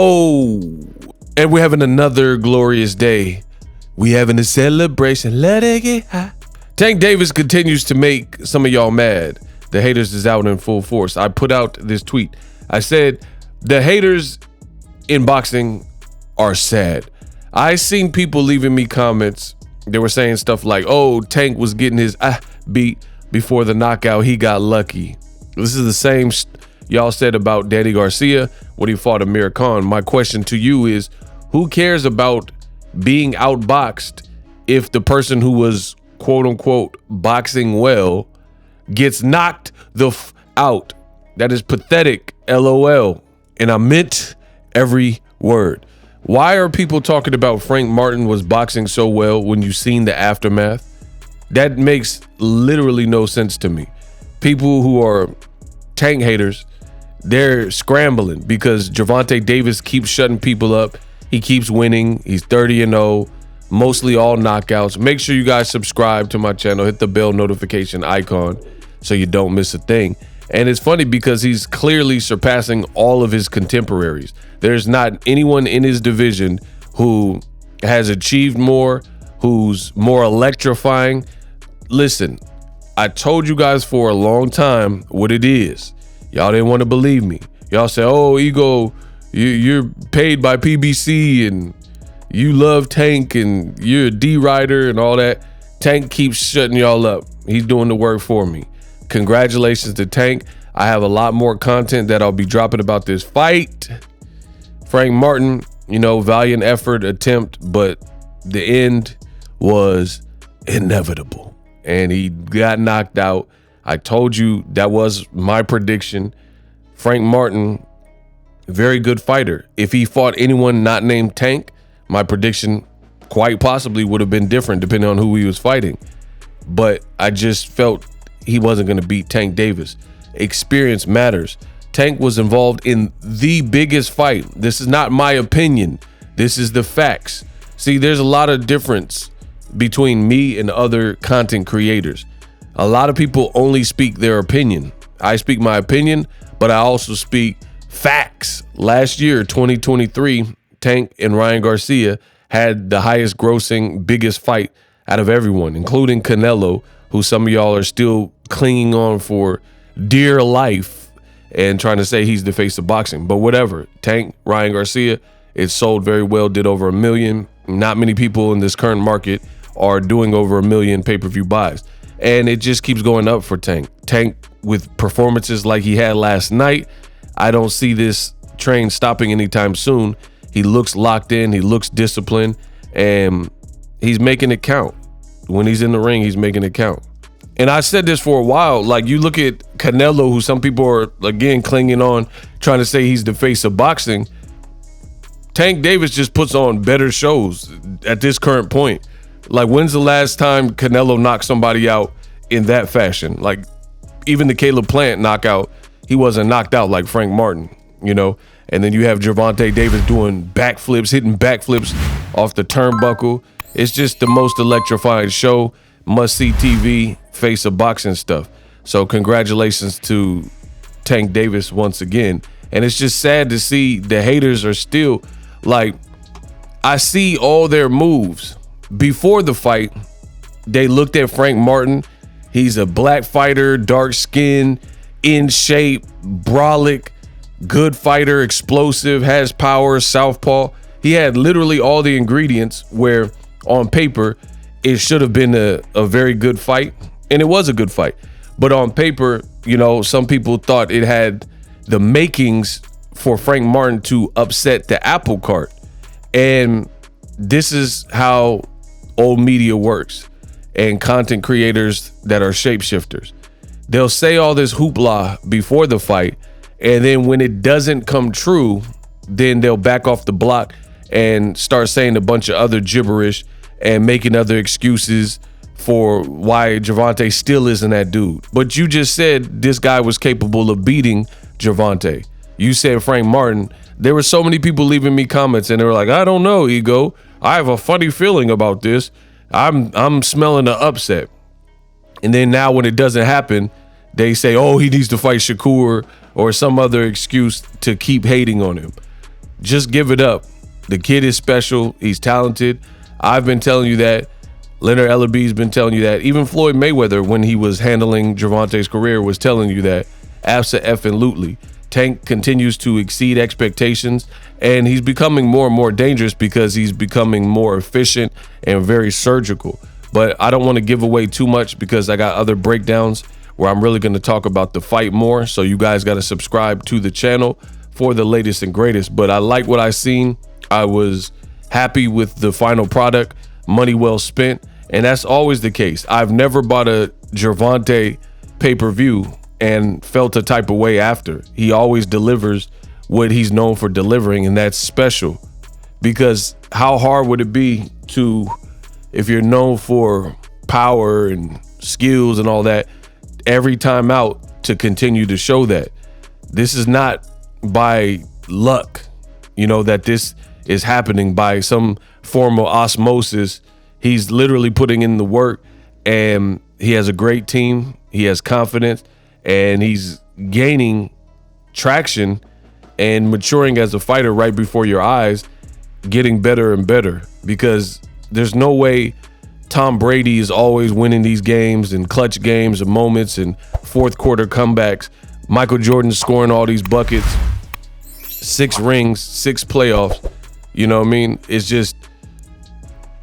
Oh, and we're having another glorious day. We having a celebration. Let it get high. Tank Davis continues to make some of y'all mad. The haters is out in full force. I put out this tweet. I said, the haters in boxing are sad. I seen people leaving me comments. They were saying stuff like, oh, Tank was getting his beat before the knockout. He got lucky. This is the same y'all said about Danny Garcia when he fought Amir Khan. My question to you is, who cares about being outboxed if the person who was quote unquote boxing well gets knocked the out? That is pathetic, LOL. And I meant every word. Why are people talking about Frank Martin was boxing so well when you've seen the aftermath? That makes literally no sense to me. People who are Tank haters, they're scrambling because Gervonta Davis keeps shutting people up. He keeps winning. He's 30-0, mostly all knockouts. Make sure you guys subscribe to my channel. Hit the bell notification icon so you don't miss a thing. And it's funny because he's clearly surpassing all of his contemporaries. There's not anyone in his division who has achieved more, who's more electrifying. Listen, I told you guys for a long time what it is. Y'all didn't want to believe me. Y'all said, oh, Ego, you're paid by PBC and you love Tank and you're a D-rider and all that. Tank keeps shutting y'all up. He's doing the work for me. Congratulations to Tank. I have a lot more content that I'll be dropping about this fight. Frank Martin, valiant effort, attempt, but the end was inevitable. And he got knocked out. I told you that was my prediction. Frank Martin, very good fighter. If he fought anyone not named Tank, my prediction quite possibly would have been different depending on who he was fighting. But I just felt he wasn't going to beat Tank Davis. Experience matters. Tank was involved in the biggest fight. This is not my opinion. This is the facts. See, there's a lot of difference between me and other content creators. A lot of people only speak their opinion. I speak my opinion, but I also speak facts. Last year, 2023, Tank and Ryan Garcia had the highest grossing, biggest fight out of everyone, including Canelo, who some of y'all are still clinging on for dear life and trying to say he's the face of boxing. But whatever. Tank, Ryan Garcia, it sold very well, did over 1 million. Not many people in this current market are doing over 1 million pay-per-view buys. And it just keeps going up for Tank. Tank, with performances like he had last night, I don't see this train stopping anytime soon. He looks locked in. He looks disciplined. And he's making it count. When he's in the ring, he's making it count. And I said this for a while. Like, you look at Canelo, who some people are, again, clinging on, trying to say he's the face of boxing. Tank Davis just puts on better shows at this current point. Like, when's the last time Canelo knocked somebody out in that fashion? Like, even the Caleb Plant knockout, he wasn't knocked out like Frank Martin, And then you have Gervonta Davis doing backflips, hitting backflips off the turnbuckle. It's just the most electrifying show, must-see TV, face of boxing stuff. So congratulations to Tank Davis once again. And it's just sad to see the haters are still, like, I see all their moves. Before the fight, they looked at Frank Martin. He's a black fighter, dark skin, in shape, brolic, good fighter, explosive, has power, southpaw. He had literally all the ingredients where on paper it should have been a very good fight. And it was a good fight. But on paper, some people thought it had the makings for Frank Martin to upset the apple cart. And this is how old media works and content creators that are shapeshifters. They'll say all this hoopla before the fight, and then when it doesn't come true, then they'll back off the block and start saying a bunch of other gibberish and making other excuses for why Gervonta still isn't that dude. But you just said this guy was capable of beating Gervonta. You said Frank Martin. There were so many people leaving me comments and they were like, I don't know, Ego. I have a funny feeling about this. I'm smelling the upset. And then now when it doesn't happen, they say, oh, he needs to fight Shakur or some other excuse to keep hating on him. just give it up. The kid is special. He's talented. I've been telling you that. Leonard Ellerby's been telling you that. Even Floyd Mayweather, when he was handling Gervonta's career, was telling you that. Abso-effing-lutely. Tank continues to exceed expectations, and he's becoming more and more dangerous because he's becoming more efficient and very surgical. But I don't want to give away too much because I got other breakdowns where I'm really going to talk about the fight more. So you guys got to subscribe to the channel for the latest and greatest. But I like what I seen. I was happy with the final product. Money well spent. And that's always the case. I've never bought a Gervonta pay-per-view and felt a type of way after. He always delivers what he's known for delivering, and that's special. Because how hard would it be to, if you're known for power and skills and all that, every time out to continue to show that? This is not by luck, you know, that this is happening by some form of osmosis. He's literally putting in the work, and he has a great team. He has confidence, and he's gaining traction and maturing as a fighter right before your eyes, getting better and better. Because there's no way Tom Brady is always winning these games and clutch games and moments and fourth quarter comebacks. Michael Jordan scoring all these buckets, 6 rings, 6 playoffs. You know what I mean? It's just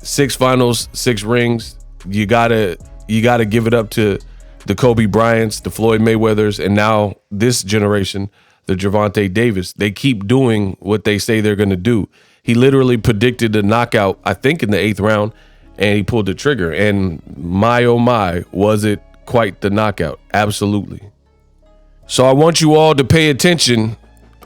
6 finals, 6 rings. You gotta give it up to the Kobe Bryants, the Floyd Mayweathers, and now this generation, the Gervonta Davis. They keep doing what they say they're gonna do. He literally predicted a knockout, I think in the 8th round, and he pulled the trigger. And my oh my, was it quite the knockout? Absolutely. So I want you all to pay attention,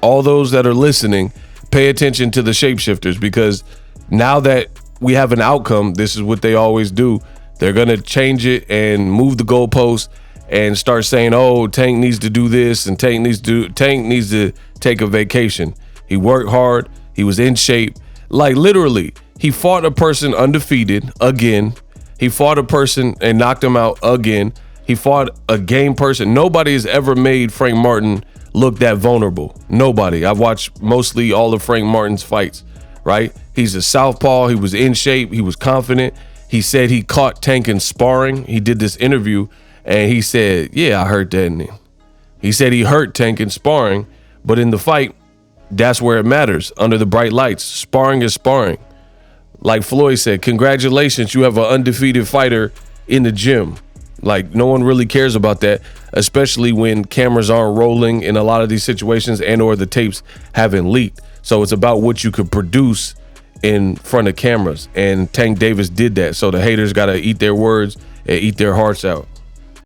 all those that are listening, pay attention to the shapeshifters, because now that we have an outcome, this is what they always do. They're going to change it and move the goalposts and start saying, oh, Tank needs to do this and Tank needs to take a vacation. He worked hard. He was in shape. Like literally, he fought a person undefeated again. He fought a person and knocked him out again. He fought a game person. Nobody has ever made Frank Martin look that vulnerable. Nobody. I've watched mostly all of Frank Martin's fights, right? He's a southpaw. He was in shape. He was confident. He said he caught Tank in sparring. He did this interview and he said, yeah, I heard that in him. He said he hurt Tank in sparring, but in the fight, that's where it matters. Under the bright lights, sparring is sparring. Like Floyd said, congratulations, you have an undefeated fighter in the gym. Like no one really cares about that, especially when cameras aren't rolling in a lot of these situations and or the tapes haven't leaked. So it's about what you could produce in front of cameras, and Tank Davis did that. So the haters got to eat their words and eat their hearts out.